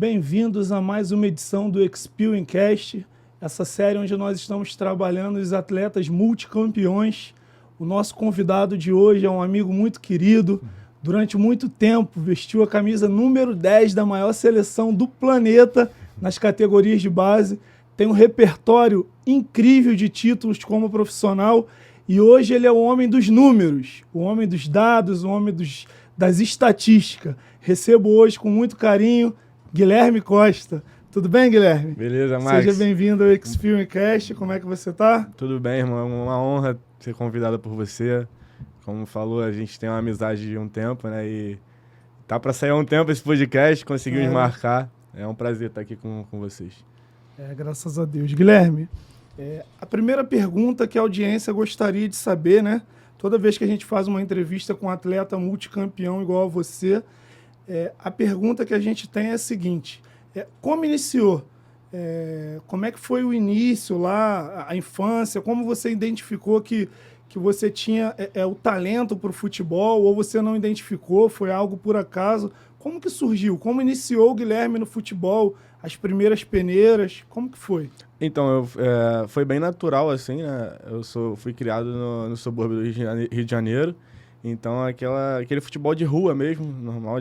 Bem-vindos a mais uma edição do Experience, essa série onde nós estamos trabalhando os atletas multicampeões. O nosso convidado de hoje é um amigo muito querido. Durante muito tempo vestiu a camisa número 10 da maior seleção do planeta nas categorias de base. Tem um repertório incrível de títulos como profissional e hoje ele é o homem dos números, o homem dos dados, o homem das estatísticas. Recebo hoje com muito carinho Guilherme Costa. Tudo bem, Guilherme? Beleza, Max. Seja bem-vindo ao Experience. Como é que você tá? Tudo bem, irmão. É uma honra ser convidado por você. Como falou, a gente tem uma amizade de um tempo, né? E tá para sair há um tempo esse podcast, conseguimos marcar. É um prazer estar aqui com vocês. Graças a Deus. Guilherme, a primeira pergunta que a audiência gostaria de saber, né? Toda vez que a gente faz uma entrevista com um atleta multicampeão igual a você, a pergunta que a gente tem é a seguinte: como iniciou? Como é que foi o início lá, a infância? Como você identificou que você tinha o talento para o futebol, ou você não identificou, foi algo por acaso? Como que surgiu? Como iniciou o Guilherme no futebol? As primeiras peneiras? Como que foi? Então, foi bem natural, assim, né? Fui criado no subúrbio do Rio de Janeiro. Então, aquele futebol de rua mesmo, normal,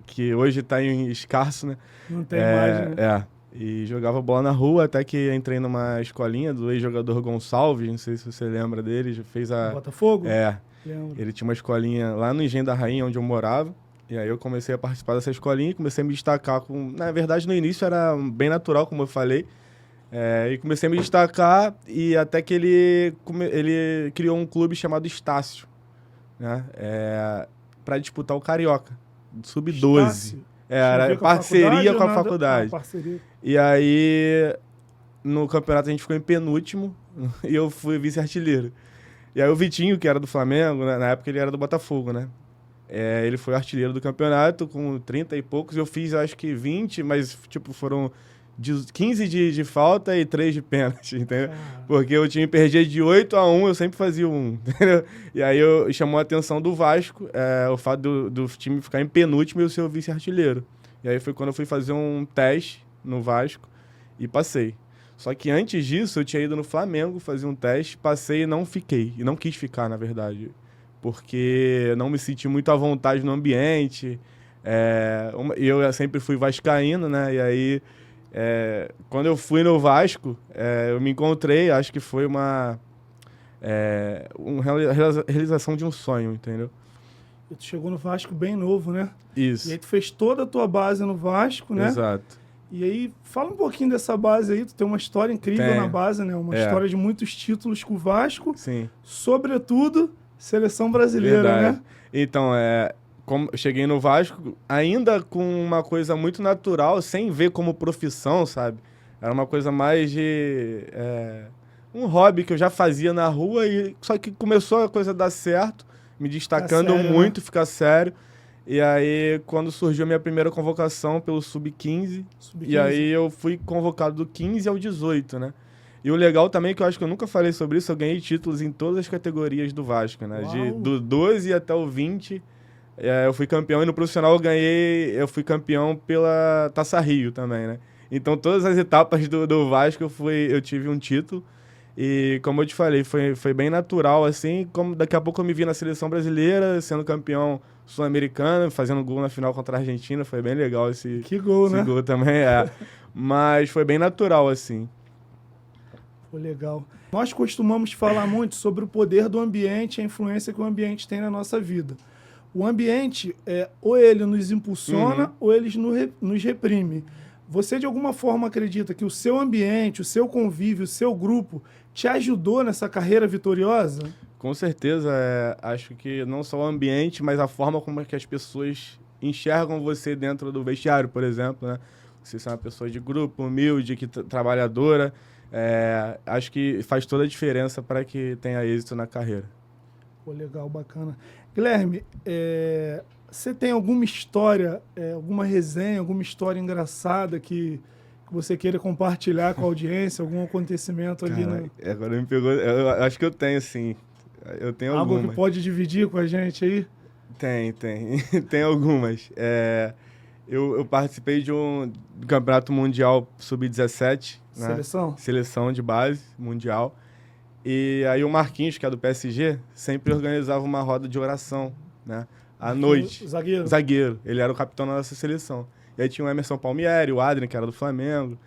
que hoje está em escasso, né? Não tem mais, né? E jogava bola na rua, até que entrei numa escolinha do ex-jogador Gonçalves, não sei se você lembra dele, já fez a... Botafogo? Lembro. Ele tinha uma escolinha lá no Engenho da Rainha, onde eu morava, e aí eu comecei a participar dessa escolinha e comecei a me destacar na verdade, no início era bem natural, como eu falei, e comecei a me destacar, e até que ele criou um clube chamado Estácio, né? Para disputar o Carioca, Sub-12. Era parceria com a faculdade. Parceria. E aí, no campeonato, a gente ficou em penúltimo e eu fui vice-artilheiro. E aí o Vitinho, que era do Flamengo, né, na época ele era do Botafogo, né? Ele foi artilheiro do campeonato com 30 e poucos. Eu fiz, acho que 20, mas tipo, foram 15 de falta e 3 de pênalti, entendeu? Porque o time perdia de 8-1, eu sempre fazia um, entendeu? E aí chamou a atenção do Vasco, o fato do time ficar em penúltimo e eu ser o vice-artilheiro. E aí foi quando eu fui fazer um teste no Vasco e passei. Só que antes disso, eu tinha ido no Flamengo fazer um teste, passei e não fiquei. E não quis ficar, na verdade. Porque não me senti muito à vontade no ambiente. Eu sempre fui vascaíno, né? E aí... quando eu fui no Vasco, eu me encontrei, acho que foi uma realização de um sonho, entendeu? E tu chegou no Vasco bem novo, né? Isso. E aí tu fez toda a tua base no Vasco, né? Exato. E aí, fala um pouquinho dessa base aí, tu tem uma história incrível na base, né? Uma história de muitos títulos com o Vasco. Sim. Sobretudo, seleção brasileira, verdade, né? Então, como eu cheguei no Vasco, ainda com uma coisa muito natural, sem ver como profissão, sabe? Era uma coisa mais de... um hobby que eu já fazia na rua, só que começou a coisa dar certo, me destacando sério, muito, né? ficar sério. E aí, quando surgiu a minha primeira convocação pelo Sub-15, e aí eu fui convocado do 15 ao 18, né? E o legal também, que eu acho que eu nunca falei sobre isso, eu ganhei títulos em todas as categorias do Vasco, né? Do 12 até o 20, eu fui campeão, e no profissional eu fui campeão pela Taça Rio também, né? Então, todas as etapas do Vasco eu tive um título. E como eu te falei, foi bem natural, assim, como daqui a pouco eu me vi na seleção brasileira, sendo campeão sul-americano, fazendo gol na final contra a Argentina, foi bem legal esse gol, esse né? gol também, Mas foi bem natural, assim. Foi legal. Nós costumamos falar muito sobre o poder do ambiente, a influência que o ambiente tem na nossa vida. O ambiente, ou ele nos impulsiona, ou ele nos reprime. Você, de alguma forma, acredita que o seu ambiente, o seu convívio, o seu grupo te ajudou nessa carreira vitoriosa? Com certeza, acho que não só o ambiente, mas a forma como é que as pessoas enxergam você dentro do vestiário, por exemplo, né? Você é uma pessoa de grupo, humilde, trabalhadora. Acho que faz toda a diferença para que tenha êxito na carreira. Pô, legal, bacana. Guilherme, você tem alguma história, alguma resenha, alguma história engraçada que você queira compartilhar com a audiência, algum acontecimento ali? Agora me pegou, eu acho que eu tenho, sim. Eu tenho algumas. Algo que pode dividir com a gente aí? Tem algumas. Eu participei do Campeonato Mundial Sub-17, né? Seleção? Seleção de base, mundial. E aí o Marquinhos, que é do PSG, sempre organizava uma roda de oração, né? À noite. Zagueiro? Zagueiro. Ele era o capitão da nossa seleção. E aí tinha o Emerson Palmieri, o Adrien, que era do Flamengo,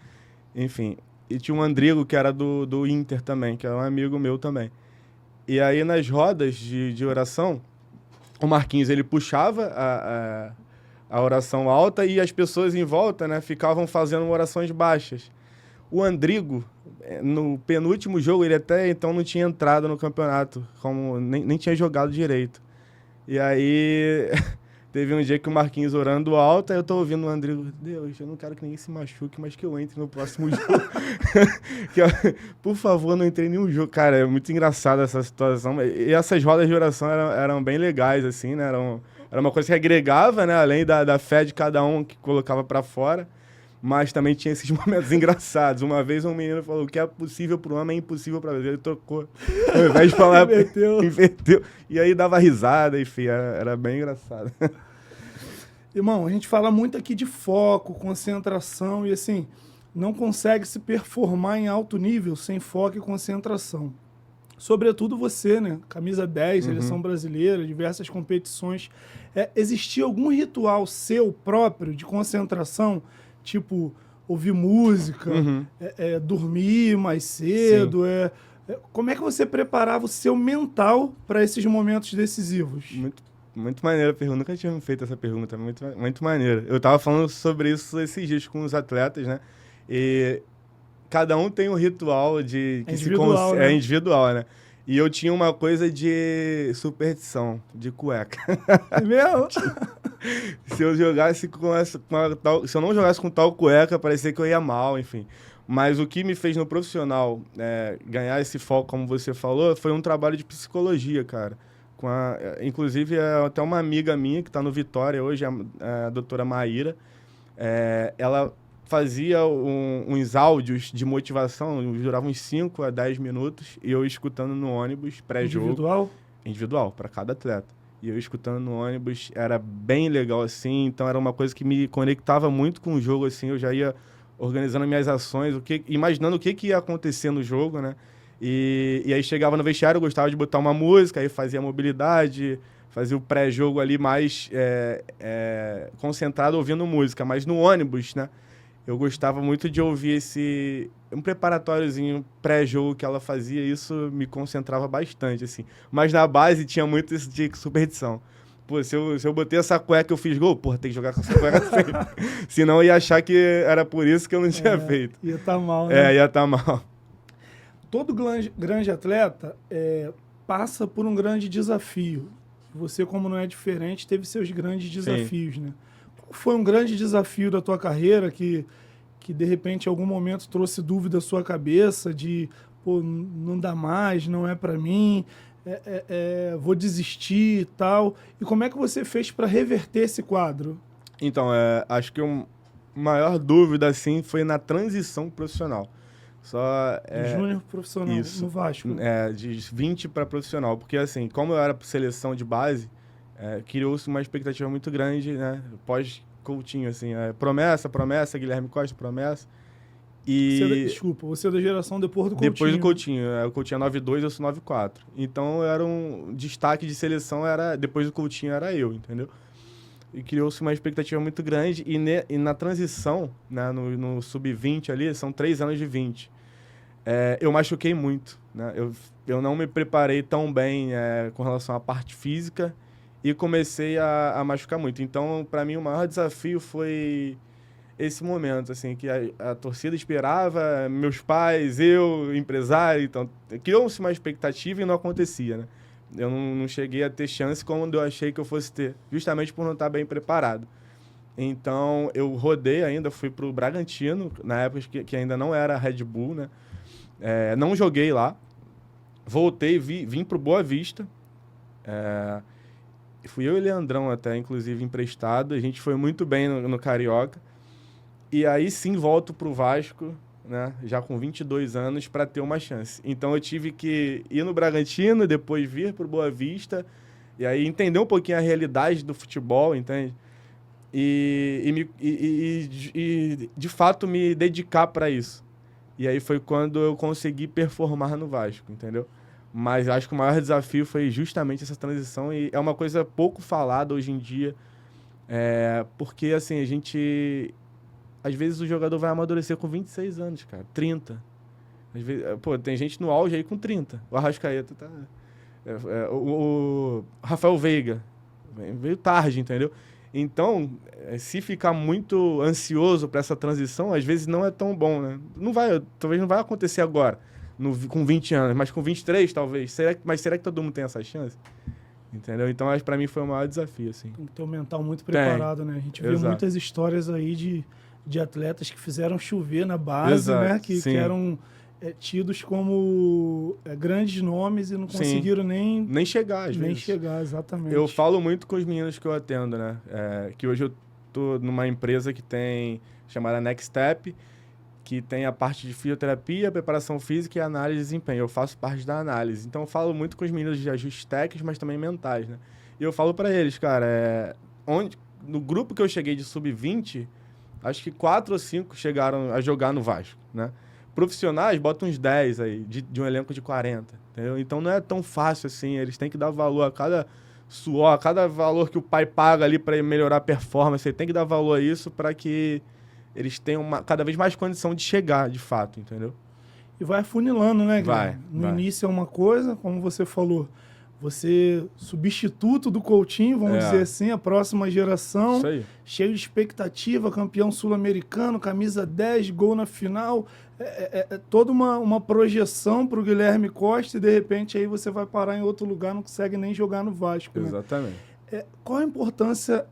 enfim. E tinha o Andrigo, que era do Inter também, que era um amigo meu também. E aí nas rodas de oração, o Marquinhos, ele puxava a oração alta e as pessoas em volta, né, ficavam fazendo orações baixas. O Andrigo, no penúltimo jogo, ele até então não tinha entrado no campeonato, nem tinha jogado direito. E aí teve um dia que o Marquinhos orando alto, aí eu tô ouvindo o Andrigo, Deus, eu não quero que ninguém se machuque, mas que eu entre no próximo jogo. Por favor, não entrei em nenhum jogo. Cara, é muito engraçado essa situação. E essas rodas de oração eram bem legais, assim, né? Era uma coisa que agregava, né? Além da fé de cada um que colocava pra fora. Mas também tinha esses momentos engraçados. Uma vez um menino falou: o que é possível pro homem é impossível pra Deus. Ele trocou. Ao invés de falar, inverteu. E aí dava risada, enfim, era bem engraçado. Irmão, a gente fala muito aqui de foco, concentração e assim, não consegue se performar em alto nível sem foco e concentração. Sobretudo você, né? Camisa 10, seleção brasileira, diversas competições. Existia algum ritual seu próprio de concentração? Tipo, ouvir música, dormir mais cedo? Como é que você preparava o seu mental para esses momentos decisivos? Muito maneira a pergunta. Nunca tinha feito essa pergunta. Muito maneira. Eu tava falando sobre isso esses dias com os atletas, né? E cada um tem um ritual de... que individual, né? É individual, né? E eu tinha uma coisa de superstição, de cueca. É mesmo? Se eu jogasse se eu não jogasse com tal cueca, parecia que eu ia mal, enfim. Mas o que me fez no profissional ganhar esse foco, como você falou, foi um trabalho de psicologia, cara. Inclusive, até uma amiga minha que está no Vitória hoje, a doutora Maíra, ela fazia uns áudios de motivação, duravam uns 5 a 10 minutos, e eu escutando no ônibus, pré-jogo. Individual? Individual, para cada atleta. E eu escutando no ônibus, era bem legal, assim, então era uma coisa que me conectava muito com o jogo, assim, eu já ia organizando minhas ações, imaginando o que ia acontecer no jogo, né? E aí chegava no vestiário, eu gostava de botar uma música, aí fazia mobilidade, fazia o pré-jogo ali mais concentrado ouvindo música, mas no ônibus, né? Eu gostava muito de ouvir um preparatóriozinho pré-jogo que ela fazia, isso me concentrava bastante, assim. Mas na base tinha muito isso de superstição. Pô, se eu botei essa cueca e eu fiz gol, porra, tem que jogar com essa cueca sempre. Senão eu ia achar que era por isso que eu não tinha feito. Ia estar mal, né? Ia estar mal. Todo grande atleta passa por um grande desafio. Você, como não é diferente, teve seus grandes desafios, né? Qual foi um grande desafio da tua carreira que de repente, em algum momento, trouxe dúvida à sua cabeça de, pô, não dá mais, não é para mim, vou desistir e tal. E como é que você fez para reverter esse quadro? Então, acho que a maior dúvida, assim, foi na transição profissional. Júnior profissional, isso, no Vasco. De 20 para profissional. Porque, assim, como eu era seleção de base, criou-se uma expectativa muito grande, né? Pós-Coutinho, assim. Promessa, Guilherme Costa, promessa. Desculpa, você é da geração depois do Coutinho. Depois do Coutinho. O Coutinho é 9'2", eu sou 9'4". Então, era um destaque de seleção, depois do Coutinho era eu, entendeu? E criou-se uma expectativa muito grande. E na transição, né, no Sub-20 ali, são 3 anos de 20. Eu machuquei muito, né? Eu não me preparei tão bem com relação à parte física e comecei a machucar muito. Então, para mim, o maior desafio foi esse momento, assim, que a torcida esperava, meus pais, eu, empresário, então, criou-se uma expectativa e não acontecia, né? Eu não cheguei a ter chance como eu achei que eu fosse ter, justamente por não estar bem preparado. Então, eu rodei ainda, fui pro Bragantino, na época que ainda não era Red Bull, né? Não joguei lá. Voltei, vim pro Boa Vista. Fui eu e o Leandrão até, inclusive, emprestado. A gente foi muito bem no Carioca. E aí sim volto pro Vasco, né? Já com 22 anos, para ter uma chance. Então eu tive que ir no Bragantino, depois vir pro Boa Vista. E aí entender um pouquinho a realidade do futebol, entende? e de fato me dedicar para isso. E aí foi quando eu consegui performar no Vasco, entendeu? Mas acho que o maior desafio foi justamente essa transição e é uma coisa pouco falada hoje em dia, porque assim, a gente... Às vezes o jogador vai amadurecer com 26 anos, cara, 30. Às vezes, pô, tem gente no auge aí com 30. O Arrascaeta tá... o Rafael Veiga veio tarde, entendeu? Então, se ficar muito ansioso para essa transição, às vezes não é tão bom, né? Talvez não vai acontecer agora, com 20 anos, mas com 23 talvez. Mas será que todo mundo tem essa chance? Entendeu? Então, acho que para mim foi o maior desafio, assim. Tem que ter um mental muito preparado, né? A gente vê muitas histórias aí de atletas que fizeram chover na base, né? Que eram tidos como grandes nomes e não conseguiram nem chegar, às vezes. Nem chegar, exatamente. Eu falo muito com os meninos que eu atendo, né? Que hoje eu tô numa empresa que tem, chamada Next Step, que tem a parte de fisioterapia, preparação física e análise de desempenho. Eu faço parte da análise. Então, eu falo muito com os meninos de ajustes técnicos, mas também mentais, né? E eu falo para eles, cara, no grupo que eu cheguei de sub-20, acho que 4 ou 5 chegaram a jogar no Vasco, né? Profissionais, botam uns 10 aí, de um elenco de 40, entendeu? Então não é tão fácil assim, eles têm que dar valor a cada suor, a cada valor que o pai paga ali para melhorar a performance, ele tem que dar valor a isso para que eles tenham cada vez mais condição de chegar, de fato, entendeu? E vai afunilando, né, Guilherme? No início é uma coisa, como você falou, você substituto do Coutinho, vamos dizer assim, a próxima geração, isso aí. Cheio de expectativa, campeão sul-americano, camisa 10, gol na final, toda uma projeção para o Guilherme Costa e de repente aí você vai parar em outro lugar, não consegue nem jogar no Vasco. Exatamente. Né? Qual a importância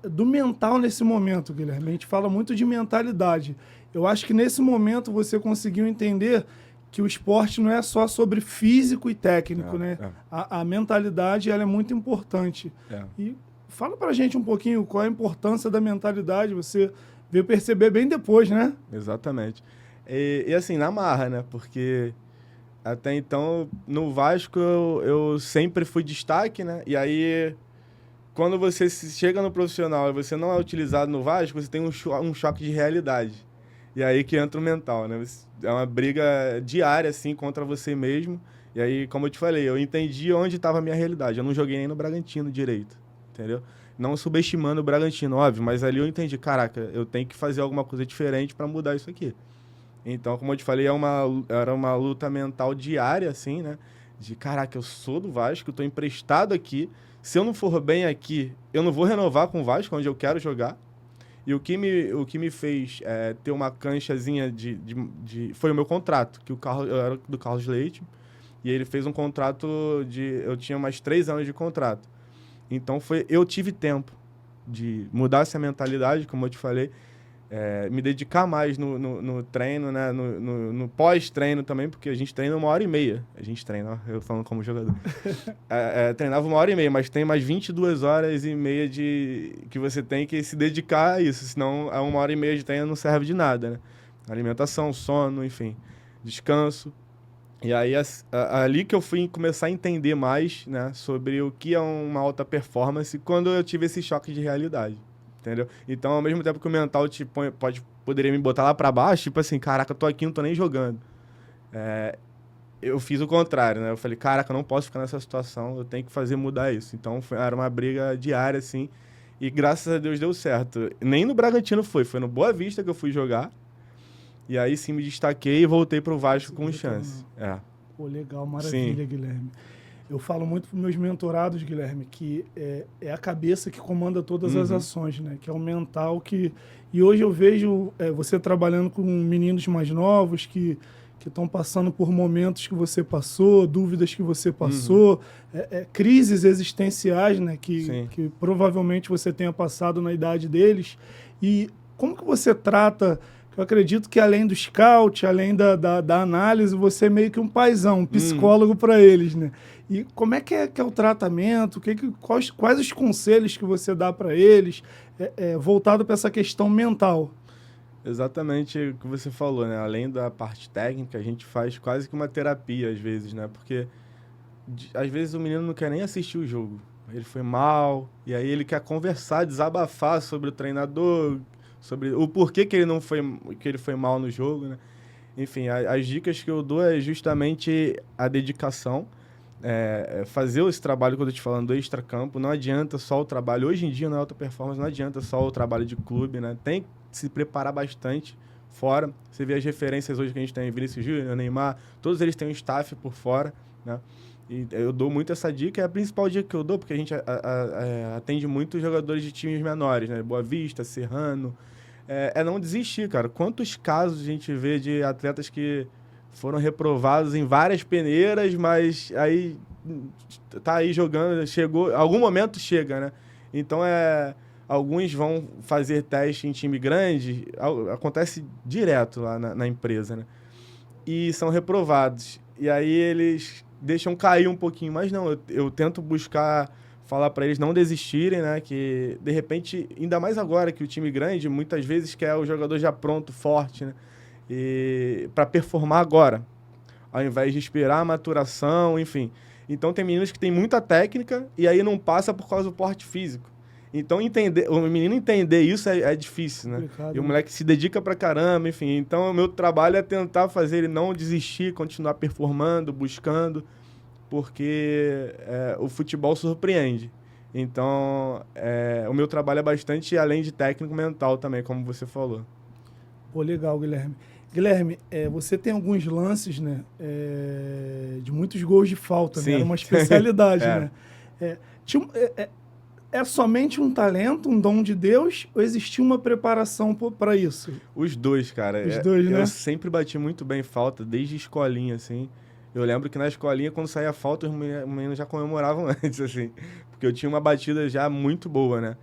do mental nesse momento, Guilherme? A gente fala muito de mentalidade. Eu acho que nesse momento você conseguiu entender que o esporte não é só sobre físico e técnico, né? A mentalidade ela é muito importante. E fala pra gente um pouquinho qual a importância da mentalidade, você veio perceber bem depois, né? Exatamente. E assim, na marra, né? Porque até então, no Vasco, eu sempre fui destaque, né? E aí, quando você chega no profissional e você não é utilizado no Vasco, você tem um choque de realidade. E aí que entra o mental, né? É uma briga diária, assim, contra você mesmo. E aí, como eu te falei, eu entendi onde estava a minha realidade. Eu não joguei nem no Bragantino direito, entendeu? Não subestimando o Bragantino, óbvio, mas ali eu entendi, caraca, eu tenho que fazer alguma coisa diferente para mudar isso aqui. Então, como eu te falei, era uma luta mental diária, assim, né? De, caraca, eu sou do Vasco, eu tô emprestado aqui. Se eu não for bem aqui, eu não vou renovar com o Vasco, onde eu quero jogar. E o que me fez ter uma canchazinha foi o meu contrato, que eu era do Carlos Leite, e ele fez um contrato eu tinha mais 3 anos de contrato. Então eu tive tempo de mudar essa mentalidade, como eu te falei, me dedicar mais no treino, né? no pós-treino também, porque a gente treina 1h30. A gente treina, eu falando como jogador. Treinava 1h30, mas tem mais 22h30 que você tem que se dedicar a isso, senão a 1h30 de treino não serve de nada, né? Alimentação, sono, enfim, descanso. E aí, ali que eu fui começar a entender mais, né, sobre o que é uma alta performance, quando eu tive esse choque de realidade. Entendeu? Então, ao mesmo tempo que o mental poderia me botar lá pra baixo, tipo assim, caraca, eu tô aqui, não tô nem jogando. Eu fiz o contrário, né? Eu falei, caraca, eu não posso ficar nessa situação, eu tenho que fazer mudar isso. Então, era uma briga diária, assim, e graças a Deus deu certo. Nem no Bragantino foi no Boa Vista que eu fui jogar, e aí sim me destaquei e voltei pro Vasco com chance. Pô, legal, maravilha, sim. Guilherme. Eu falo muito para meus mentorados, Guilherme, que é a cabeça que comanda todas as ações, né? Que é o mental que... E hoje eu vejo você trabalhando com meninos mais novos que estão passando por momentos que você passou, dúvidas que você passou, crises existenciais, né? Que provavelmente você tenha passado na idade deles. E como que você trata... Eu acredito que além do scout, além da análise, você é meio que um paizão, um psicólogo para eles, né? E como é que é o tratamento? Quais os conselhos que você dá para eles voltado para essa questão mental? Exatamente o que você falou, né? Além da parte técnica, a gente faz quase que uma terapia às vezes, né? Porque às vezes o menino não quer nem assistir o jogo. ele foi mal, e aí ele quer conversar, desabafar sobre o treinador, sobre o porquê que ele foi mal no jogo, né? Enfim, as dicas que eu dou é justamente a dedicação, fazer esse trabalho que eu tô te falando do extracampo. Não adianta só o trabalho, hoje em dia na alta performance não adianta só o trabalho de clube, né? Tem que se preparar bastante fora. Você vê as referências hoje que a gente tem, Vinícius Júnior, Neymar, todos eles têm um staff por fora, né? E eu dou muito essa dica, é a principal dica que eu dou, porque a gente atende muitos jogadores de times menores, né? Boa Vista, Serrano. É não desistir, cara. Quantos casos a gente vê de atletas que foram reprovados em várias peneiras, mas aí tá aí jogando, chegou, algum momento chega, né? Então alguns vão fazer teste em time grande, acontece direto lá na empresa, né? E são reprovados. E aí eles deixam cair um pouquinho, mas não, eu tento buscar falar para eles não desistirem, né? Que, de repente, ainda mais agora que o time grande, muitas vezes quer o jogador já pronto, forte, né? E para performar agora, ao invés de esperar a maturação, enfim. Então, tem meninos que têm muita técnica e aí não passa por causa do porte físico. Então, o menino entender isso é difícil, né? E o moleque se dedica pra caramba, enfim. Então, o meu trabalho é tentar fazer ele não desistir, continuar performando, buscando, porque o futebol surpreende. Então, o meu trabalho é bastante além de técnico mental também, como você falou. Pô, legal, Guilherme. Guilherme, você tem alguns lances, né, de muitos gols de falta, né? Era uma especialidade, né? É somente um talento, um dom de Deus, ou existia uma preparação para isso? Os dois, cara. Os dois, né? Eu sempre bati muito bem falta, desde escolinha, assim. Eu lembro que na escolinha, quando saía falta, os meninos já comemoravam antes, assim. Porque eu tinha uma batida já muito boa, né?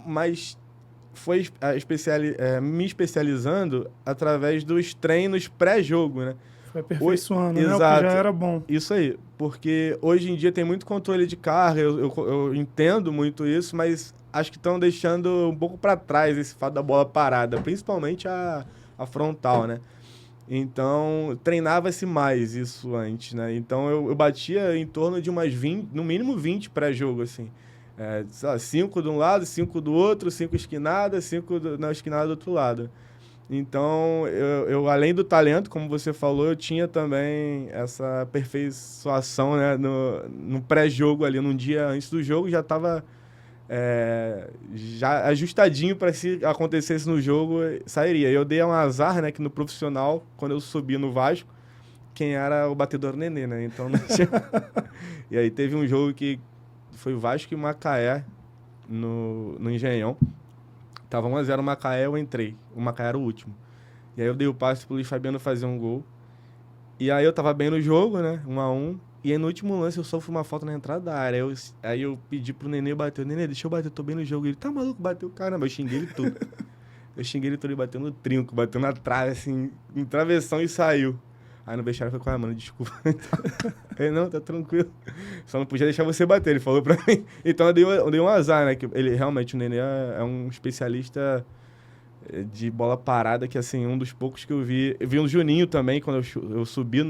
Mas foi me especializando através dos treinos pré-jogo, né? Foi aperfeiçoando, né? Exato. O que já era bom. Isso aí, porque hoje em dia tem muito controle de carga, eu entendo muito isso, mas acho que estão deixando um pouco para trás esse fato da bola parada, principalmente a frontal, né? Então, treinava-se mais isso antes, né? Então, eu batia em torno de umas 20, no mínimo 20 pré-jogo, assim. 5 de um lado, 5 do outro, 5 esquinadas, 5 na esquinada do outro lado. Então, eu além do talento, como você falou, eu tinha também essa aperfeiçoação, né? No pré-jogo ali, num dia antes do jogo, já estava já ajustadinho para se acontecesse no jogo, sairia. Eu dei um azar, né? Que no profissional, quando eu subi no Vasco, quem era o batedor Nenê, né? Então, não tinha... E aí teve um jogo que foi Vasco e Macaé no Engenhão. Tava 1-0 o Macaé, eu entrei. O Macaé era o último. E aí eu dei o passe pro Luiz Fabiano fazer um gol. E aí eu tava bem no jogo, né? 1-1. E aí no último lance eu sofro uma falta na entrada da área. Aí eu pedi pro Nenê bater. Nenê, deixa eu bater, eu tô bem no jogo. Ele, tá maluco, bateu. Caramba, eu xinguei ele tudo. Ele bateu no trinco, bateu na trave, assim, em travessão e saiu. Aí no vestiário foi com a mano, desculpa. Ele, não, tá tranquilo. Só não podia deixar você bater, ele falou pra mim. Então eu dei um azar, né? Que ele realmente, o Nenê é um especialista de bola parada, que assim, um dos poucos que eu vi. Eu vi o Juninho também, quando eu subi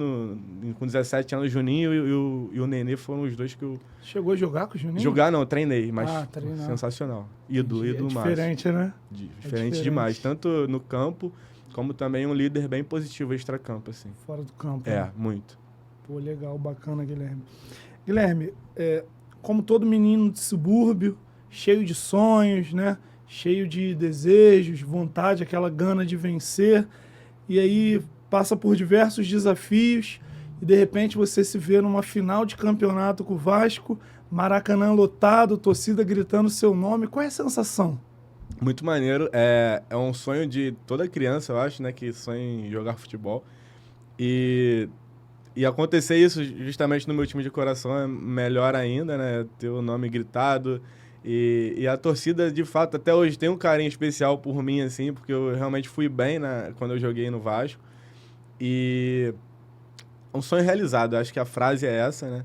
com 17 anos, o Juninho e o Nenê foram os dois que eu... Chegou a jogar com o Juninho? Jogar não, eu treinei, mas treinar. Sensacional. Ídolo máximo. Diferente, né? Diferente demais, tanto no campo, como também um líder bem positivo extra-campo, assim. Fora do campo. Né? Muito. Pô, legal, bacana, Guilherme. Guilherme, como todo menino de subúrbio, cheio de sonhos, né? Cheio de desejos, vontade, aquela gana de vencer, e aí passa por diversos desafios, e de repente você se vê numa final de campeonato com o Vasco, Maracanã lotado, torcida gritando seu nome. Qual é a sensação? Muito maneiro. É um sonho de toda criança, eu acho, né? Que sonha em jogar futebol. E acontecer isso justamente no meu time de coração é melhor ainda, né? Ter o nome gritado. E a torcida, de fato, até hoje tem um carinho especial por mim, assim, porque eu realmente fui bem quando eu joguei no Vasco. E um sonho realizado, acho que a frase é essa, né?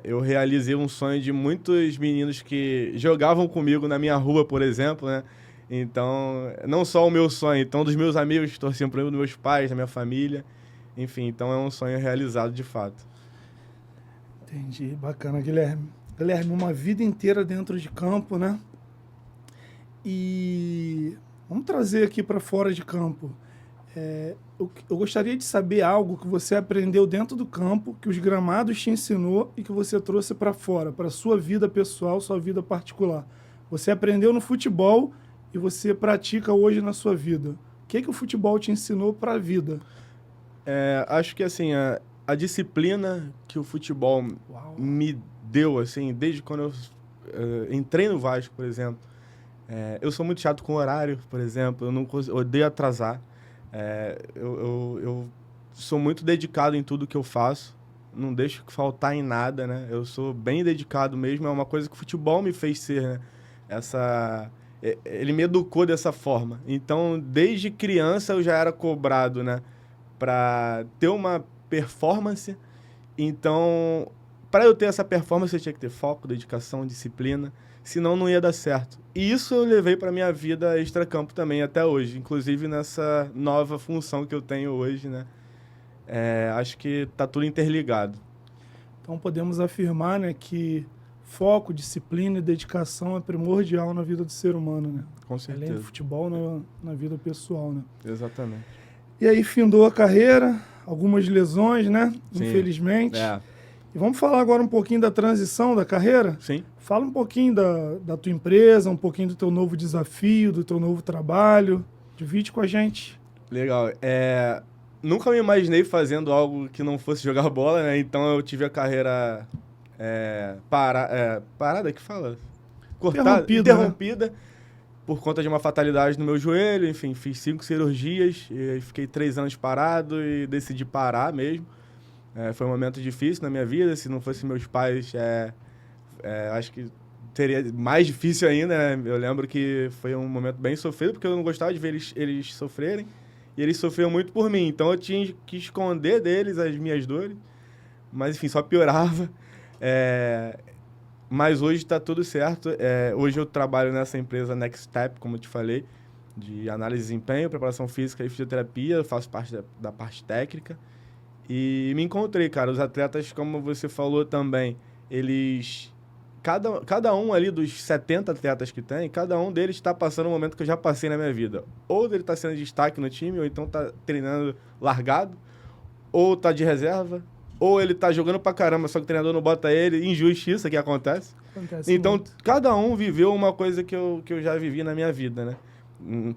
Eu realizei um sonho de muitos meninos que jogavam comigo na minha rua, por exemplo, né? Então, não só o meu sonho, então dos meus amigos que torciam por mim, dos meus pais, da minha família. Enfim, então é um sonho realizado de fato. Entendi, bacana, Guilherme. Guilherme, uma vida inteira dentro de campo, né? E vamos trazer aqui para fora de campo. Eu gostaria de saber algo que você aprendeu dentro do campo, que os gramados te ensinou e que você trouxe para fora, para sua vida pessoal, sua vida particular. Você aprendeu no futebol e você pratica hoje na sua vida. O que o futebol te ensinou para a vida? Acho que assim, a disciplina que o futebol me deu, assim, desde quando eu entrei no Vasco, por exemplo. Eu sou muito chato com horário, por exemplo, eu odeio atrasar. Eu sou muito dedicado em tudo que eu faço, não deixo faltar em nada, né? Eu sou bem dedicado mesmo, é uma coisa que o futebol me fez ser, né? Ele me educou dessa forma. Então, desde criança eu já era cobrado, né? Para ter uma performance. Então, para eu ter essa performance, eu tinha que ter foco, dedicação, disciplina, senão não ia dar certo. E isso eu levei para minha vida extracampo também até hoje, inclusive nessa nova função que eu tenho hoje, né? Acho que tá tudo interligado. Então podemos afirmar, né, que foco, disciplina e dedicação é primordial na vida do ser humano, né? Com certeza. Além do futebol, na vida pessoal, né? Exatamente. E aí findou a carreira, algumas lesões, né? Sim. Infelizmente. E vamos falar agora um pouquinho da transição da carreira? Sim. Fala um pouquinho da tua empresa, um pouquinho do teu novo desafio, do teu novo trabalho. Divide com a gente. Legal. Nunca me imaginei fazendo algo que não fosse jogar bola, né? Então eu tive a carreira parada, que fala? Cortada, interrompida, né? Por conta de uma fatalidade no meu joelho. Enfim, fiz 5 cirurgias, e fiquei 3 anos parado e decidi parar mesmo. Foi um momento difícil na minha vida. Se não fossem meus pais, acho que seria mais difícil ainda, né? Eu lembro que foi um momento bem sofrido, porque eu não gostava de ver eles sofrerem. E eles sofriam muito por mim. Então eu tinha que esconder deles as minhas dores. Mas, enfim, só piorava. Mas hoje está tudo certo. Hoje eu trabalho nessa empresa Next Step, como eu te falei, de análise de desempenho, preparação física e fisioterapia. Eu faço parte da parte técnica. E me encontrei, cara. Os atletas, como você falou também, eles... Cada um ali dos 70 atletas que tem, cada um deles está passando um momento que eu já passei na minha vida. Ou ele está sendo destaque no time, ou então está treinando largado, ou está de reserva, ou ele está jogando pra caramba, só que o treinador não bota ele. Injustiça que acontece. Então, muito. Cada um viveu uma coisa que eu já vivi na minha vida, né?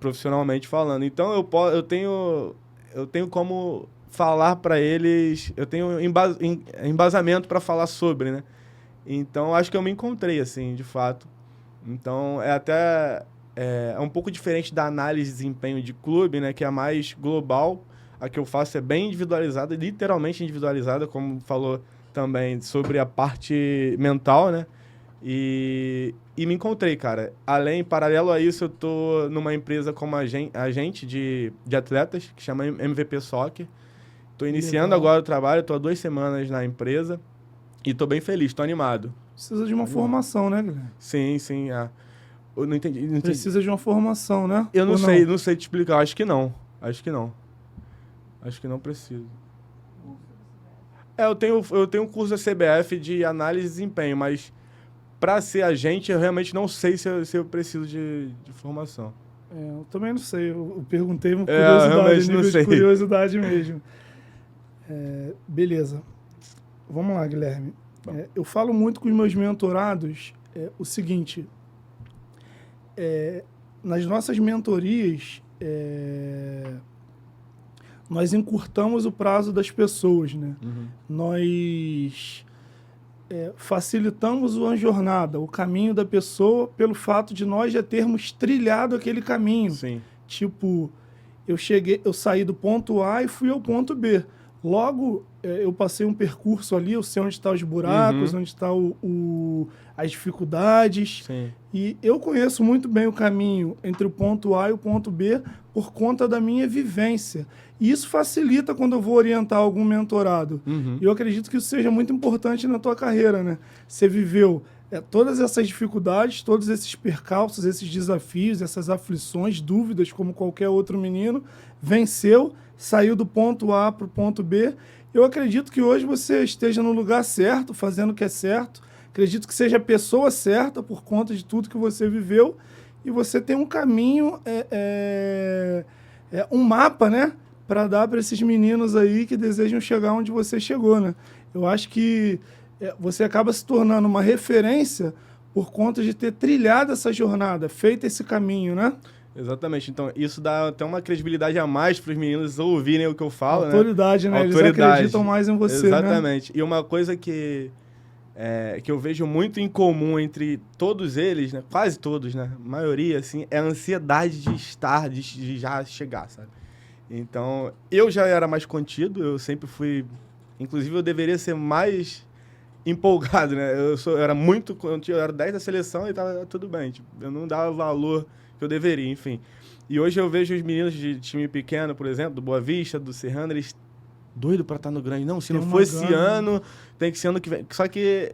Profissionalmente falando. Então, eu tenho como falar para eles, eu tenho embasamento para falar sobre, né? Então, acho que eu me encontrei, assim, de fato. Então, é um pouco diferente da análise de desempenho de clube, né? Que é mais global. A que eu faço é bem individualizada, literalmente individualizada, como falou também, sobre a parte mental, né? E me encontrei, cara. Paralelo a isso, eu tô numa empresa como agente de atletas, que chama MVP Soccer. Tô iniciando agora o trabalho, tô há 2 semanas na empresa. E tô bem feliz, tô animado. Precisa de uma formação, né, Guilherme? Sim. Eu não entendi. Precisa de uma formação, né? Eu não sei te explicar. Acho que não preciso. Eu tenho um curso da CBF de análise de desempenho, mas para ser agente, eu realmente não sei se eu preciso de formação. Eu também não sei. Eu perguntei uma curiosidade, nível de curiosidade mesmo. Beleza. Vamos lá, Guilherme. Eu falo muito com os meus mentorados o seguinte. Nas nossas mentorias, nós encurtamos o prazo das pessoas, né? Uhum. Nós facilitamos uma jornada, o caminho da pessoa, pelo fato de nós já termos trilhado aquele caminho. Sim. Tipo, eu saí do ponto A e fui ao ponto B. Logo, eu passei um percurso ali, eu sei onde estão os buracos, onde estão as dificuldades. Sim. E eu conheço muito bem o caminho entre o ponto A e o ponto B por conta da minha vivência. E isso facilita quando eu vou orientar algum mentorado. Uhum. E eu acredito que isso seja muito importante na tua carreira, né? Você viveu todas essas dificuldades, todos esses percalços, esses desafios, essas aflições, dúvidas, como qualquer outro menino, venceu, saiu do ponto A para o ponto B. Eu acredito que hoje você esteja no lugar certo, fazendo o que é certo. Acredito que seja a pessoa certa por conta de tudo que você viveu. E você tem um caminho, um mapa, né, para dar para esses meninos aí que desejam chegar onde você chegou, né? Eu acho que você acaba se tornando uma referência por conta de ter trilhado essa jornada, feito esse caminho, né? Exatamente. Então, isso dá até uma credibilidade a mais para os meninos ouvirem o que eu falo, autoridade, né? Autoridade. Eles acreditam mais em você, Exatamente. Né? E uma coisa que eu vejo muito em comum entre todos eles, né? Quase todos, né? A maioria, assim, é a ansiedade de estar, de já chegar, sabe? Então, eu já era mais contido, eu sempre fui... Inclusive, eu deveria ser mais empolgado, né? Eu era muito... Eu era 10 da seleção e tava tudo bem. Tipo, eu não dava valor que eu deveria, enfim. E hoje eu vejo os meninos de time pequeno, por exemplo, do Boa Vista, do Serrano, eles doido para estar no grande. Não, se não for esse ano, tem que ser ano que vem. Só que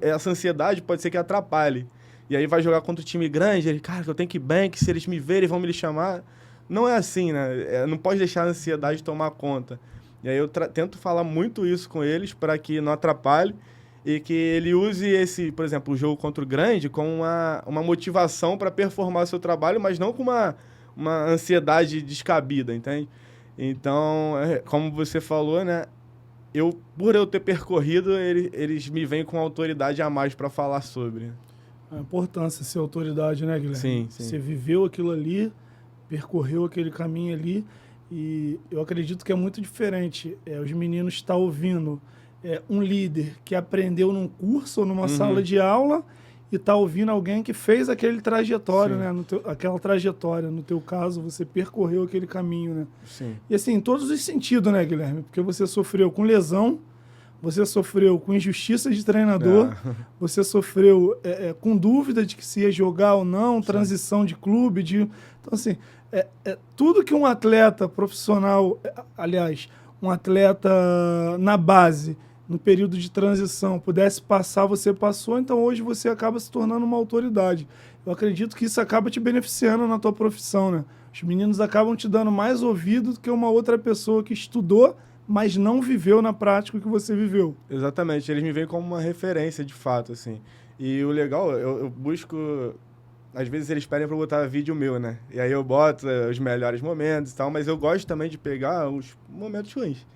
essa ansiedade pode ser que atrapalhe. E aí vai jogar contra o time grande, ele, cara, eu tenho que ir bem, que se eles me verem, vão me chamar. Não é assim, né? Não pode deixar a ansiedade tomar conta. E aí eu tento falar muito isso com eles para que não atrapalhe e que ele use esse, por exemplo, o jogo contra o grande como uma motivação para performar seu trabalho, mas não com uma ansiedade descabida, entende? Então, como você falou, né? Por eu ter percorrido, eles me vêm com autoridade a mais para falar sobre. A importância de ser autoridade, né, Guilherme? Sim. Você viveu aquilo ali, percorreu aquele caminho ali, e eu acredito que é muito diferente. Os meninos estão ouvindo um líder que aprendeu num curso ou numa sala de aula e está ouvindo alguém que fez aquele trajetório, né? Aquela trajetória. No teu caso, você percorreu aquele caminho, né? Sim. E assim, em todos os sentidos, né, Guilherme? Porque você sofreu com lesão, você sofreu com injustiça de treinador, você sofreu com dúvida de que se ia jogar ou não, transição de clube. Então, assim, tudo que um atleta profissional, aliás, um atleta na base, no período de transição, pudesse passar, você passou, então hoje você acaba se tornando uma autoridade. Eu acredito que isso acaba te beneficiando na tua profissão, né? Os meninos acabam te dando mais ouvido do que uma outra pessoa que estudou, mas não viveu na prática o que você viveu. Exatamente, eles me veem como uma referência, de fato, assim. E o legal, eu busco... Às vezes eles pedem pra eu botar vídeo meu, né? E aí eu boto os melhores momentos e tal, mas eu gosto também de pegar os momentos ruins.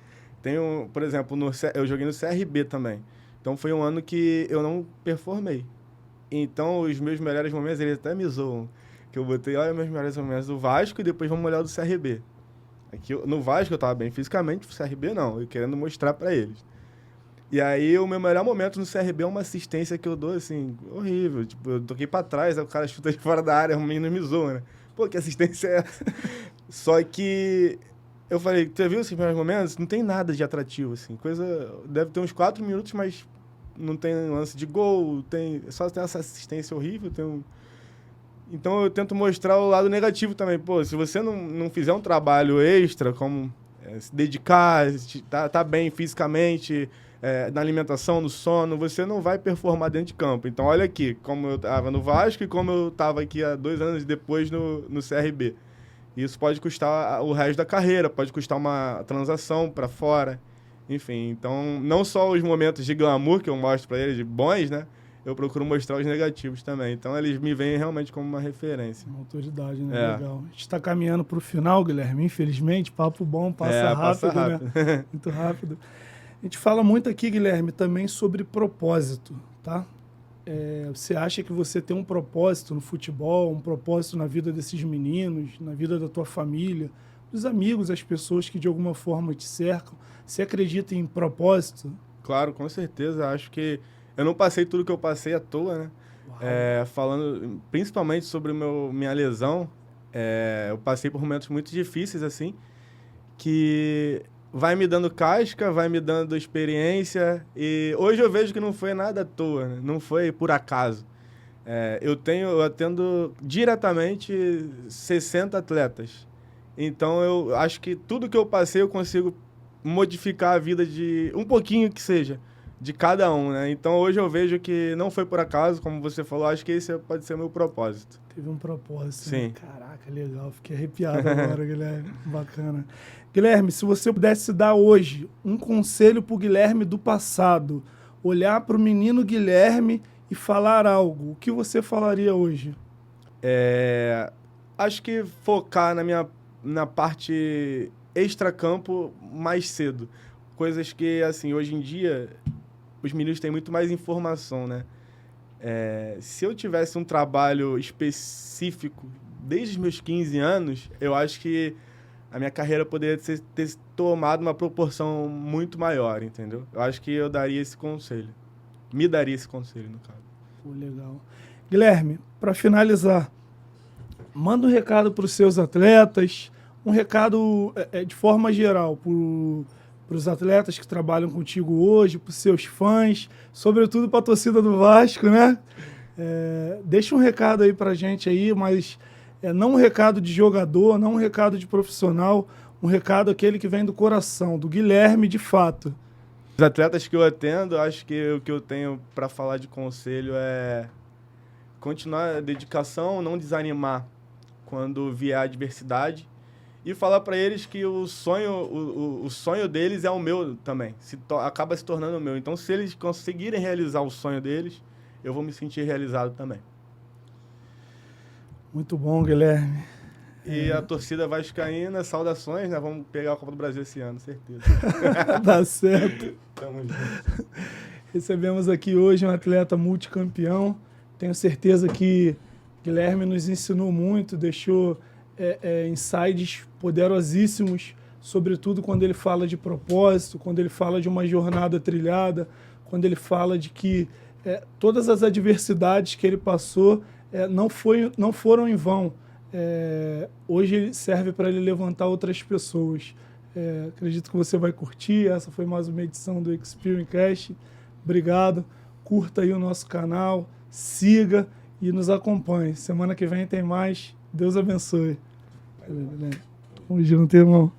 Por exemplo, eu joguei no CRB também. Então foi um ano que eu não performei. Então os meus melhores momentos, eles até me zoam. Que eu botei, olha, meus melhores momentos do Vasco e depois vamos olhar o do CRB. Aqui, no Vasco eu tava bem fisicamente, no CRB não, eu querendo mostrar pra eles. E aí o meu melhor momento no CRB é uma assistência que eu dou, assim, horrível. Tipo, eu toquei pra trás, aí o cara chuta de fora da área, o menino me zoa, né? Pô, que assistência é essa? Só que eu falei, você viu esses melhores momentos? Não tem nada de atrativo, assim. Deve ter uns 4 minutos, mas não tem lance de gol, só tem essa assistência horrível, Então eu tento mostrar o lado negativo também. Pô, se você não fizer um trabalho extra, como se dedicar, tá bem fisicamente, na alimentação, no sono, você não vai performar dentro de campo. Então olha aqui, como eu estava no Vasco e como eu estava aqui há 2 anos depois no CRB. Isso pode custar o resto da carreira, pode custar uma transação para fora. Enfim, então não só os momentos de glamour que eu mostro para eles, de bons, né? Eu procuro mostrar os negativos também. Então, eles me veem realmente como uma referência. Uma autoridade, né? Legal. A gente está caminhando para o final, Guilherme. Infelizmente, papo bom, passa rápido, né? Muito rápido. A gente fala muito aqui, Guilherme, também sobre propósito, tá? Você acha que você tem um propósito no futebol, um propósito na vida desses meninos, na vida da tua família, dos amigos, as pessoas que de alguma forma te cercam? Você acredita em propósito? Claro, com certeza. Acho que eu não passei tudo que eu passei à toa, né? Falando principalmente sobre minha lesão, eu passei por momentos muito difíceis, assim, que vai me dando casca, vai me dando experiência, e hoje eu vejo que não foi nada à toa, né? Não foi por acaso. Eu atendo diretamente 60 atletas. Então, eu acho que tudo que eu passei eu consigo modificar a vida de um pouquinho que seja, de cada um, né? Então hoje eu vejo que não foi por acaso, como você falou, acho que esse pode ser o meu propósito. Teve um propósito. Sim. Né? Caraca, legal. Fiquei arrepiado agora, Guilherme. Bacana. Guilherme, se você pudesse dar hoje um conselho pro Guilherme do passado, olhar pro menino Guilherme e falar algo, o que você falaria hoje? Acho que focar na parte extracampo mais cedo. Coisas que, assim, hoje em dia, os meninos têm muito mais informação, né? Se eu tivesse um trabalho específico desde os meus 15 anos, eu acho que a minha carreira poderia ter tomado uma proporção muito maior, entendeu? Eu acho que eu daria esse conselho. Me daria esse conselho, no caso. Pô, legal. Guilherme, para finalizar, manda um recado para os seus atletas, um recado de forma geral para os atletas que trabalham contigo hoje, para os seus fãs, sobretudo para a torcida do Vasco, né? Deixa um recado aí para a gente aí, mas não um recado de jogador, não um recado de profissional, um recado aquele que vem do coração, do Guilherme de fato. Os atletas que eu atendo, acho que o que eu tenho para falar de conselho é continuar a dedicação, não desanimar quando vier a adversidade e falar para eles que o sonho deles é o meu também, acaba se tornando o meu. Então, se eles conseguirem realizar o sonho deles, eu vou me sentir realizado também. Muito bom, Guilherme. E a torcida vascaína, saudações, né? Vamos pegar a Copa do Brasil esse ano, certeza. Tá certo. Tamo junto. Recebemos aqui hoje um atleta multicampeão. Tenho certeza que Guilherme nos ensinou muito, deixou insights poderosíssimos, sobretudo quando ele fala de propósito, quando ele fala de uma jornada trilhada, quando ele fala de que todas as adversidades que ele passou não foram em vão. Hoje serve para ele levantar outras pessoas. Acredito que você vai curtir. Essa foi mais uma edição do Experience Cast. Obrigado. Curta aí o nosso canal, siga e nos acompanhe. Semana que vem tem mais. Deus abençoe. Tamo junto, irmão.